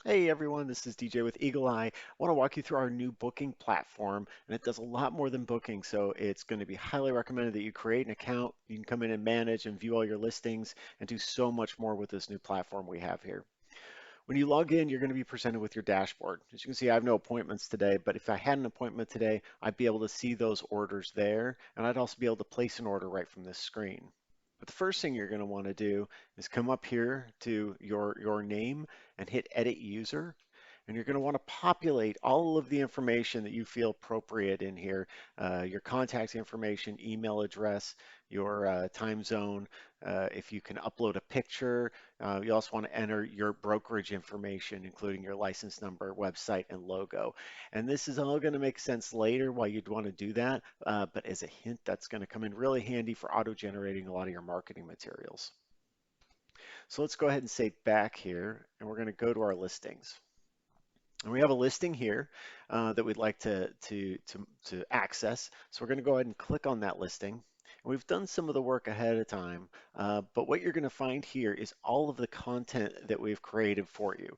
Hey everyone, this is DJ with Eagle Eye. I want to walk you through our new booking platform, and it does a lot more than booking. So it's going to be highly recommended that you create an account. You can come in and manage and view all your listings and do so much more with this new platform we have here. When you log in, you're going to be presented with your dashboard. As you can see, I have no appointments today, but if I had an appointment today, I'd be able to see those orders there, and I'd also be able to place an order right from this screen. But the first thing you're going to want to do is come up here to your name and hit Edit User. And you're going to want to populate all of the information that you feel appropriate in here, your contact information, email address, your time zone. If you can upload a picture, you also want to enter your brokerage information, including your license number, website, and logo. And this is all going to make sense later why you'd want to do that. But as a hint, that's going to come in really handy for auto-generating a lot of your marketing materials. So let's go ahead and save back here, and we're going to go to our listings. And we have a listing here that we'd like to access. So we're going to go ahead and click on that listing. And we've done some of the work ahead of time, but what you're going to find here is all of the content that we've created for you.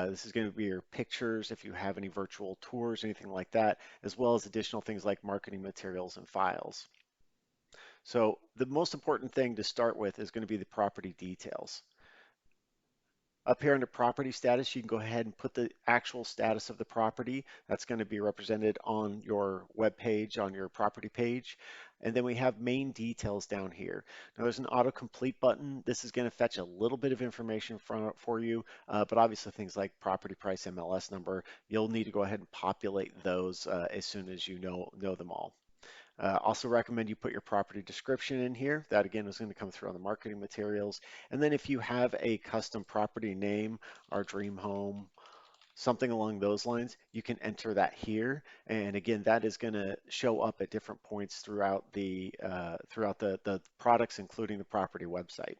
This is going to be your pictures, if you have any virtual tours, anything like that, as well as additional things like marketing materials and files. So the most important thing to start with is going to be the property details. Up here under property status, you can go ahead and put the actual status of the property. That's going to be represented on your web page, on your property page. And then we have main details down here. Now there's an autocomplete button. This is going to fetch a little bit of information for you, but obviously things like property price, MLS number, you'll need to go ahead and populate those as soon as you know them all. Also recommend you put your property description in here. That again is going to come through on the marketing materials. And then if you have a custom property name, our dream home, something along those lines, you can enter that here. And again, that is going to show up at different points throughout the products, including the property website.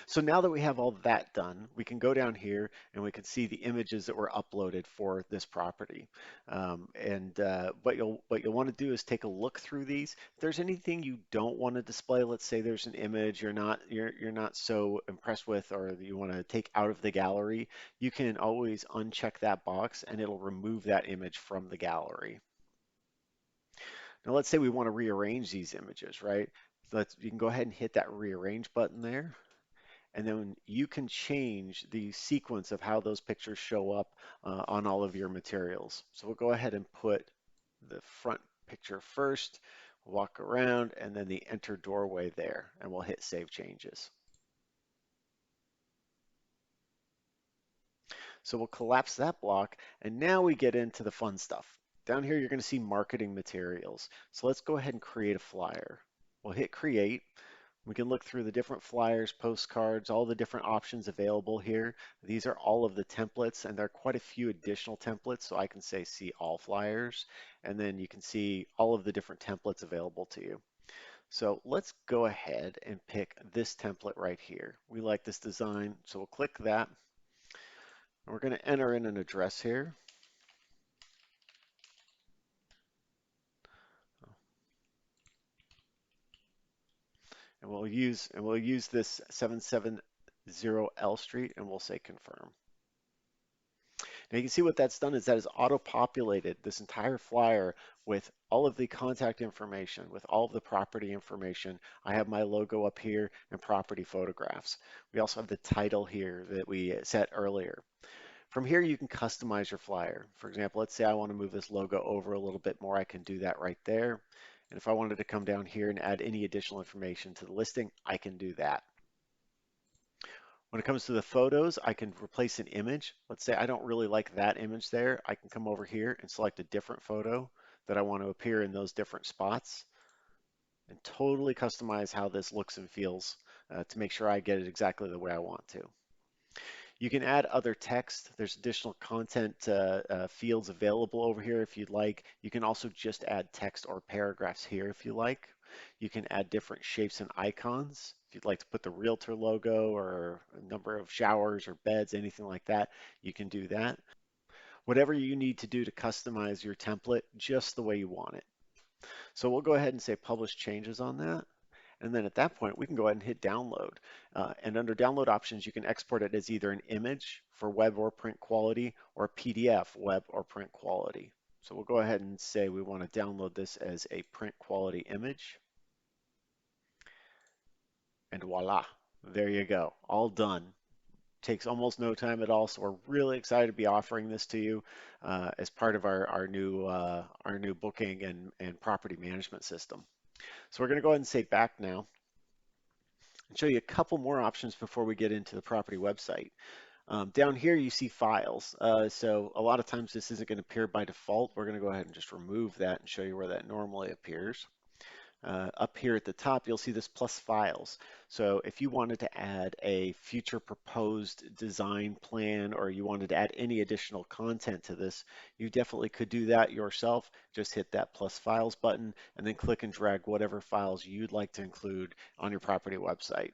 So now that we have all that done, we can go down here and we can see the images that were uploaded for this property. What you'll want to do is take a look through these. If there's anything you don't want to display, let's say there's an image you're not so impressed with or that you want to take out of the gallery, you can always uncheck that box and it'll remove that image from the gallery. Now let's say we want to rearrange these images, right? You can go ahead and hit that rearrange button there, and then you can change the sequence of how those pictures show up on all of your materials. So we'll go ahead and put the front picture first, walk around, and then the enter doorway there, and we'll hit save changes. So we'll collapse that block, and now we get into the fun stuff. Down here, you're going to see marketing materials. So let's go ahead and create a flyer. We'll hit create. We can look through the different flyers, postcards, all the different options available here. These are all of the templates, and there are quite a few additional templates. So I can say see all flyers, and then you can see all of the different templates available to you. So let's go ahead and pick this template right here. We like this design, so we'll click that. And we're going to enter in an address here. And we'll use this 770 L Street, and we'll say confirm. Now you can see what that's done is that has auto-populated this entire flyer with all of the contact information, with all of the property information. I have my logo up here and property photographs. We also have the title here that we set earlier. From here, you can customize your flyer. For example, let's say I want to move this logo over a little bit more. I can do that right there. And if I wanted to come down here and add any additional information to the listing, I can do that. When it comes to the photos, I can replace an image. Let's say I don't really like that image there. I can come over here and select a different photo that I want to appear in those different spots and totally customize how this looks and feels to make sure I get it exactly the way I want to. You can add other text. There's additional content fields available over here if you'd like. You can also just add text or paragraphs here if you like. You can add different shapes and icons. If you'd like to put the realtor logo or a number of showers or beds, anything like that, you can do that. Whatever you need to do to customize your template just the way you want it. So we'll go ahead and say publish changes on that. And then at that point, we can go ahead and hit download. And under download options, you can export it as either an image for web or print quality or PDF web or print quality. So we'll go ahead and say we want to download this as a print quality image. And voila, there you go, all done. Takes almost no time at all, so we're really excited to be offering this to you as part of our new booking and property management system. So we're going to go ahead and say back now and show you a couple more options before we get into the property website. Down here you see files. So a lot of times this isn't going to appear by default. We're going to go ahead and just remove that and show you where that normally appears. Up here at the top, you'll see this plus files. So if you wanted to add a future proposed design plan or you wanted to add any additional content to this, you definitely could do that yourself. Just hit that plus files button and then click and drag whatever files you'd like to include on your property website.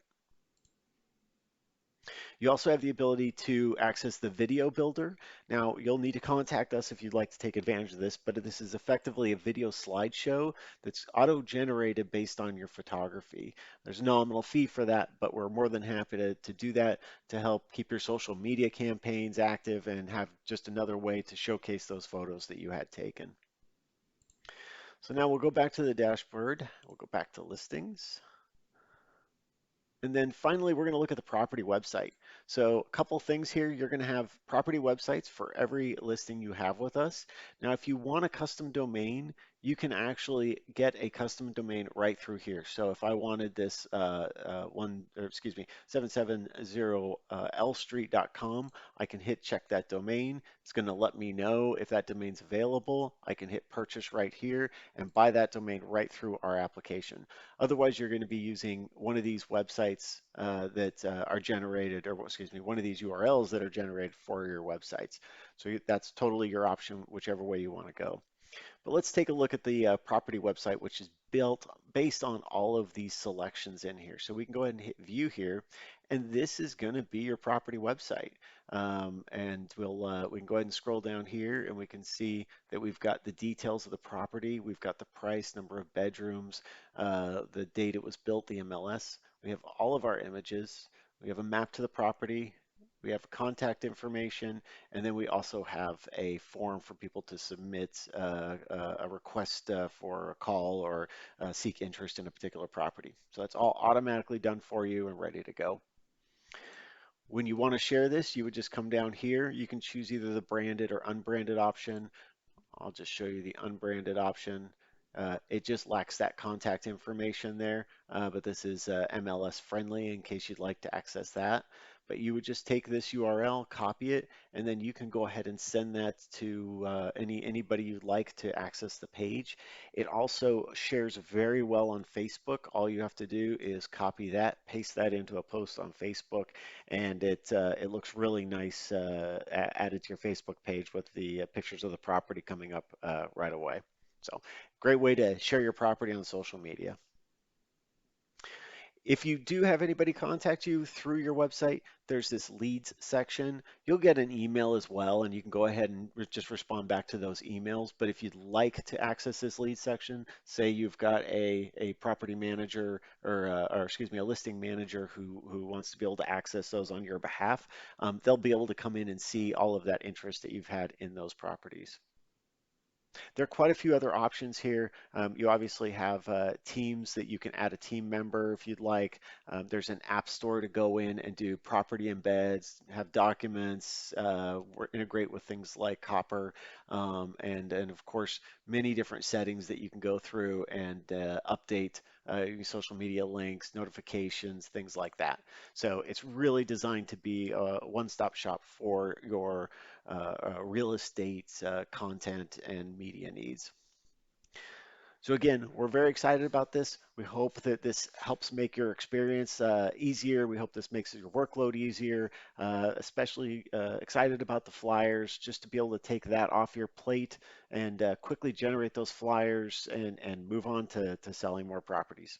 You also have the ability to access the video builder. Now, you'll need to contact us if you'd like to take advantage of this, but this is effectively a video slideshow that's auto-generated based on your photography. There's a nominal fee for that, but we're more than happy to do that to help keep your social media campaigns active and have just another way to showcase those photos that you had taken. So now we'll go back to the dashboard. We'll go back to listings. And then finally, we're going to look at the property website. So a couple things here. You're going to have property websites for every listing you have with us. Now, if you want a custom domain, you can actually get a custom domain right through here. So if I wanted this 770lstreet.com, I can hit check that domain. It's going to let me know if that domain's available. I can hit purchase right here and buy that domain right through our application. Otherwise, you're going to be using one of these websites that are generated, or excuse me, one of these URLs that are generated for your websites. So that's totally your option, whichever way you want to go. But let's take a look at the property website, which is built based on all of these selections in here. So we can go ahead and hit view here, and this is going to be your property website. And we can go ahead and scroll down here, and we can see that we've got the details of the property. We've got the price, number of bedrooms, the date it was built, the MLS. We have all of our images. We have a map to the property. We have contact information, and then we also have a form for people to submit a request for a call or seek interest in a particular property. So that's all automatically done for you and ready to go. When you want to share this, you would just come down here. You can choose either the branded or unbranded option. I'll just show you the unbranded option. It just lacks that contact information there, but this is MLS friendly in case you'd like to access that. But you would just take this URL, copy it, and then you can go ahead and send that to anybody you'd like to access the page. It also shares very well on Facebook. All you have to do is copy that, paste that into a post on Facebook, and it looks really nice added to your Facebook page with the pictures of the property coming up right away. So great way to share your property on social media. If you do have anybody contact you through your website, there's this leads section. You'll get an email as well, and you can go ahead and just respond back to those emails. But if you'd like to access this lead section, say you've got a property manager or excuse me, a listing manager who wants to be able to access those on your behalf, they'll be able to come in and see all of that interest that you've had in those properties. There are quite a few other options here. You obviously have teams that you can add a team member if you'd like. There's an app store to go in and do property embeds, have documents, integrate with things like Copper, and of course, many different settings that you can go through and update your social media links, notifications, things like that. So it's really designed to be a one-stop shop for your real estate content and media needs. So again, we're very excited about this. We hope that this helps make your experience easier. We hope this makes your workload easier, especially excited about the flyers, just to be able to take that off your plate and quickly generate those flyers and move on to selling more properties.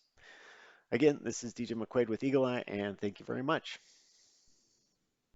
Again, this is DJ McQuaid with Eagle Eye, and thank you very much.